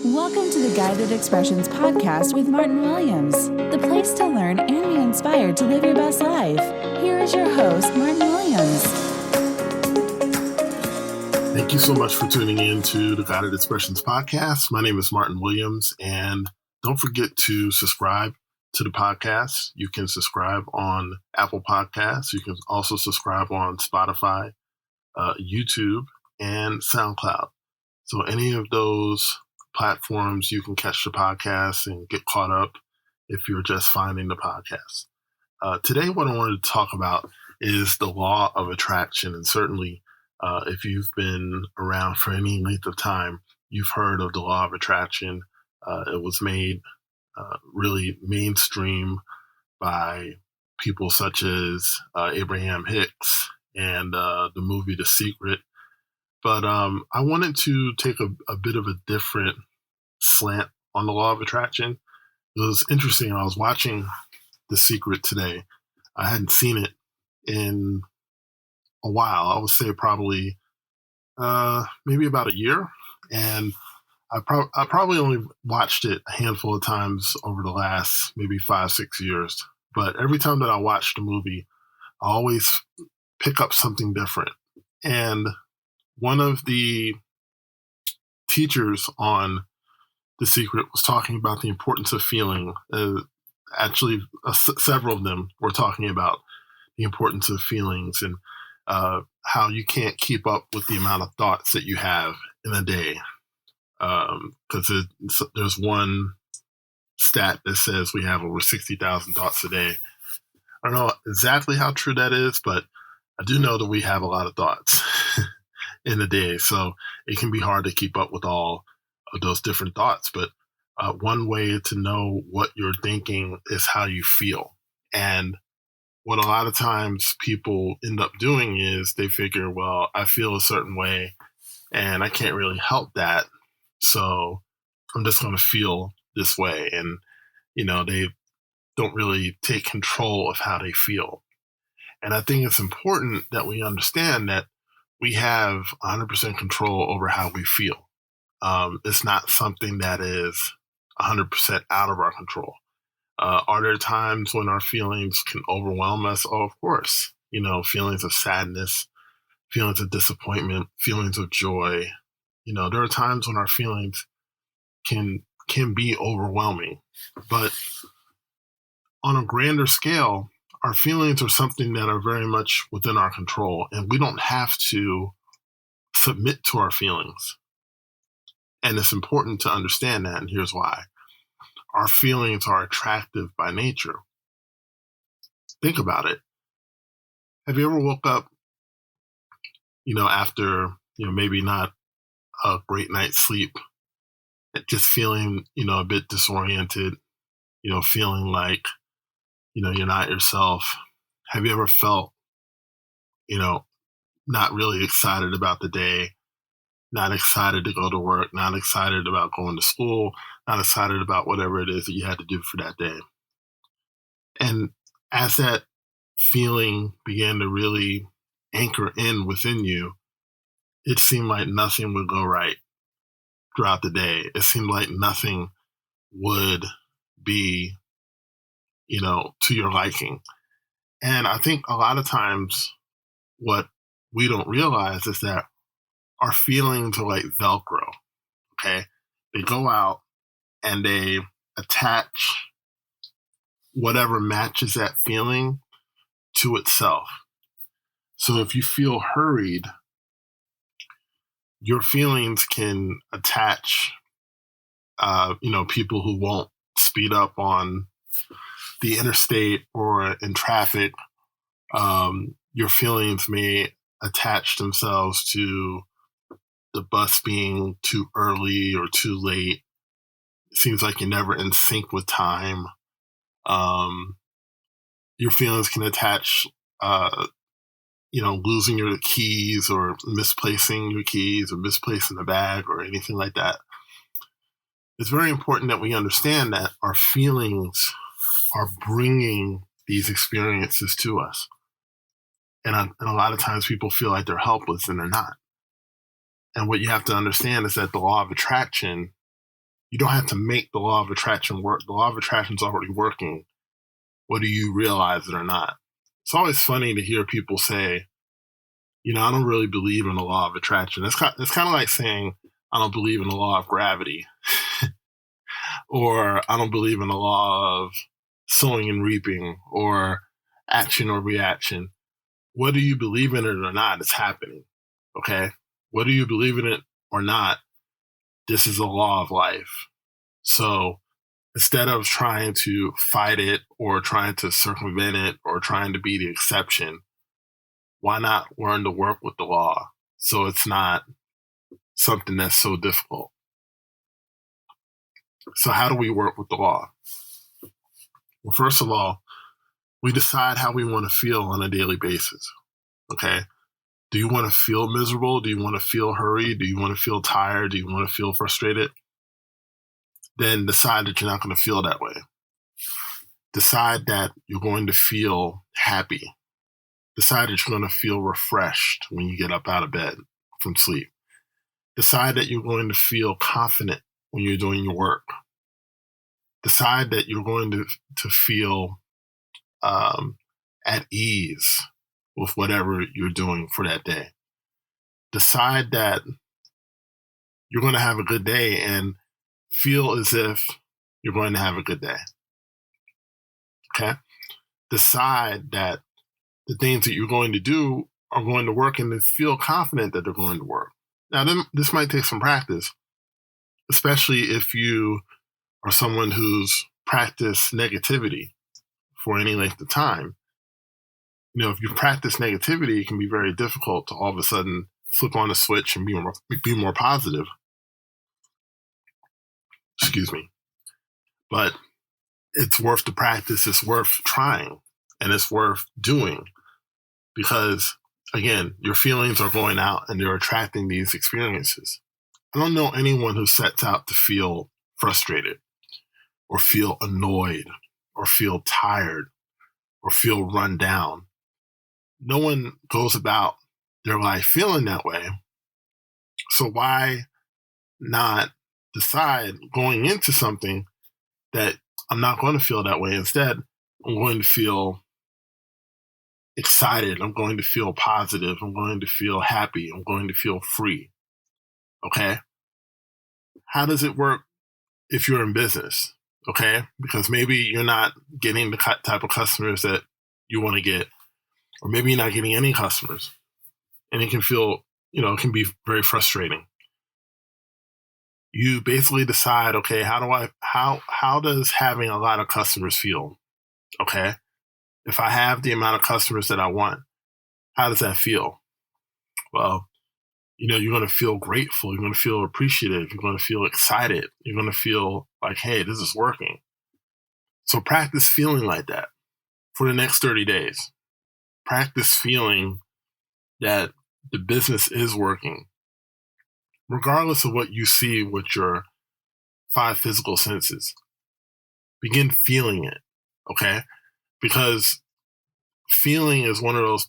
Welcome to the Guided Expressions podcast with Martin Williams, the place to learn and be inspired to live your best life. Here is your host, Martin Williams. Thank you so much for tuning in to the Guided Expressions podcast. My name is Martin Williams, and don't forget to subscribe to the podcast. You can subscribe on Apple Podcasts. You can also subscribe on Spotify, YouTube, and SoundCloud. So any of those platforms, you can catch the podcast and get caught up if you're just finding the podcast. Today, what I wanted to talk about is the law of attraction. And certainly, if you've been around for any length of time, you've heard of the law of attraction. It was made really mainstream by people such as Abraham Hicks and the movie The Secret. But I wanted to take a bit of a different slant on the law of attraction. It was interesting. I was watching The Secret today. I hadn't seen it in a while. I would say probably maybe about a year. And I probably only watched it a handful of times over the last maybe 5-6 years. But every time that I watch the movie, I always pick up something different. And one of the teachers on The Secret was talking about the importance of feeling. Several of them were talking about the importance of feelings and how you can't keep up with the amount of thoughts that you have in a day. Because there's one stat that says we have over 60,000 thoughts a day. I don't know exactly how true that is, but I do know that we have a lot of thoughts in a day. So it can be hard to keep up with all of those different thoughts. But one way to know what you're thinking is how you feel. And what a lot of times people end up doing is they figure, well, I feel a certain way and I can't really help that. So I'm just going to feel this way. And, they don't really take control of how they feel. And I think it's important that we understand that we have 100% control over how we feel. It's not something that is 100% out of our control. Are there times when our feelings can overwhelm us? Oh, of course. Feelings of sadness, feelings of disappointment, feelings of joy. There are times when our feelings can be overwhelming. But on a grander scale, our feelings are something that are very much within our control, and we don't have to submit to our feelings. And it's important to understand that, and here's why. Our feelings are attractive by nature. Think about it. Have you ever woke up, after, maybe not a great night's sleep, just feeling, a bit disoriented, feeling like, you're not yourself? Have you ever felt, not really excited about the day, not excited to go to work, not excited about going to school, not excited about whatever it is that you had to do for that day? And as that feeling began to really anchor in within you, it seemed like nothing would go right throughout the day. It seemed like nothing would be, to your liking. And I think a lot of times what we don't realize is that our feelings are like Velcro, okay? They go out and they attach whatever matches that feeling to itself. So if you feel hurried, your feelings can attach, people who won't speed up on the interstate or in traffic. Your feelings may attach themselves to the bus being too early or too late. It seems like you're never in sync with time. Your feelings can attach, losing your keys or misplacing your keys or misplacing the bag or anything like that. It's very important that we understand that our feelings are bringing these experiences to us. And a lot of times people feel like they're helpless and they're not. And what you have to understand is that the law of attraction You don't have to make the law of attraction work. The law of attraction is already working, whether you realize it or not. It's always funny to hear people say, I don't really believe in the law of attraction. It's kind of like saying, I don't believe in the law of gravity, or I don't believe in the law of sowing and reaping, or action or reaction. Whether you believe in it or not, it's happening. Okay? Whether you believe in it or not, this is a law of life. So instead of trying to fight it or trying to circumvent it or trying to be the exception, why not learn to work with the law so it's not something that's so difficult? So how do we work with the law? Well, first of all, we decide how we want to feel on a daily basis. Okay? Do you want to feel miserable? Do you want to feel hurried? Do you want to feel tired? Do you want to feel frustrated? Then decide that you're not going to feel that way. Decide that you're going to feel happy. Decide that you're going to feel refreshed when you get up out of bed from sleep. Decide that you're going to feel confident when you're doing your work. Decide that you're going to feel at ease with whatever you're doing for that day. Decide that you're going to have a good day and feel as if you're going to have a good day. Okay? Decide that the things that you're going to do are going to work and to feel confident that they're going to work. Now, this might take some practice, especially if you are someone who's practiced negativity for any length of time. If you practice negativity, it can be very difficult to all of a sudden flip on a switch and be more positive. Excuse me. But it's worth the practice. It's worth trying, and it's worth doing because, again, your feelings are going out and they're attracting these experiences. I don't know anyone who sets out to feel frustrated or feel annoyed or feel tired or feel run down. No one goes about their life feeling that way. So why not decide going into something that I'm not going to feel that way? Instead, I'm going to feel excited. I'm going to feel positive. I'm going to feel happy. I'm going to feel free. Okay? How does it work if you're in business? Okay? Because maybe you're not getting the type of customers that you want to get, or maybe you're not getting any customers. And it can feel, it can be very frustrating. You basically decide, okay, how does having a lot of customers feel? Okay? If I have the amount of customers that I want, how does that feel? Well, you're going to feel grateful. You're going to feel appreciative. You're going to feel excited. You're going to feel like, hey, this is working. So practice feeling like that for the next 30 days. Practice feeling that the business is working, regardless of what you see with your 5 physical senses. Begin feeling it, okay? Because feeling is one of those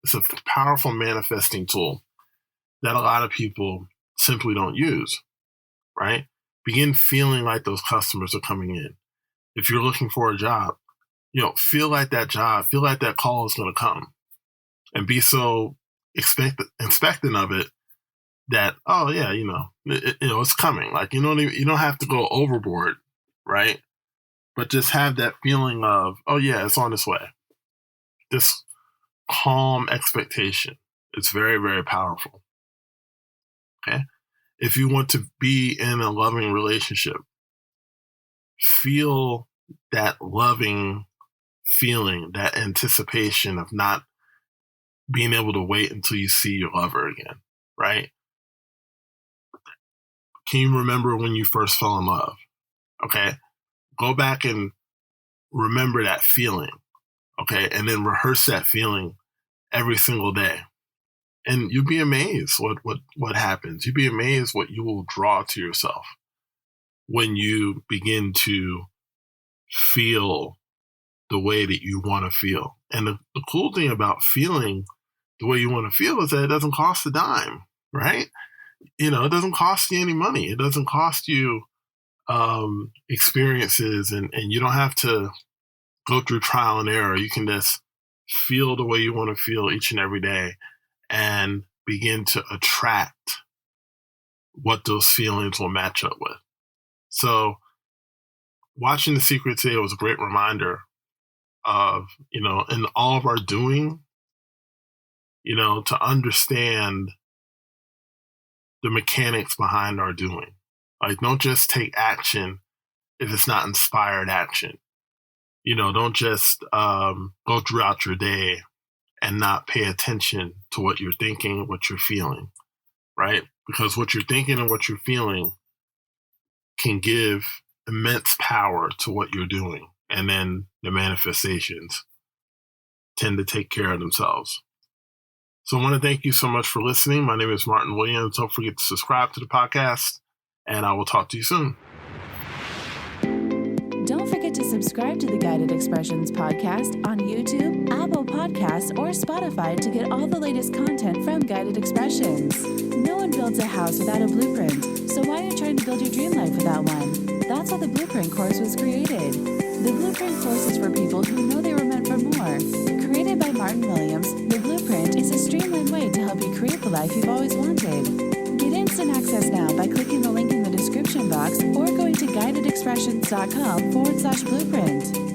it's a powerful manifesting tool that a lot of people simply don't use, right? Begin feeling like those customers are coming in. If you're looking for a job, feel like that call is going to come, and be so expectant of it that, oh yeah, it's coming. Like, you don't have to go overboard, right? But just have that feeling of, oh yeah, it's on its way. This calm expectation. It's very, very powerful. Okay? If you want to be in a loving relationship, feel that loving feeling, that anticipation of not being able to wait until you see your lover again, right? Can you remember when you first fell in love? Okay? Go back and remember that feeling, okay? And then rehearse that feeling every single day. And you'll be amazed what happens. You'll be amazed what you will draw to yourself when you begin to feel the way that you want to feel. And the cool thing about feeling the way you want to feel is that it doesn't cost a dime, right? It doesn't cost you any money. It doesn't cost you experiences, and you don't have to go through trial and error. You can just feel the way you want to feel each and every day and begin to attract what those feelings will match up with. So watching The Secret today was a great reminder of, in all of our doing, to understand the mechanics behind our doing. Like, don't just take action if it's not inspired action. Don't just go throughout your day and not pay attention to what you're thinking, what you're feeling, right? Because what you're thinking and what you're feeling can give immense power to what you're doing. And then the manifestations tend to take care of themselves. So I want to thank you so much for listening. My name is Martin Williams. Don't forget to subscribe to the podcast, and I will talk to you soon. Don't forget to subscribe to the Guided Expressions podcast on YouTube, Apple Podcasts, or Spotify to get all the latest content from Guided Expressions. No one builds a house without a blueprint, so why are you trying to build your dream life without one? That's why the Blueprint course was created. The Blueprint course is for people who know they were meant for more. Created by Martin Williams, the Blueprint is a streamlined way to help you create the life you've always wanted. Get instant access now by clicking the link in the description box or going to guidedexpressions.com/blueprint.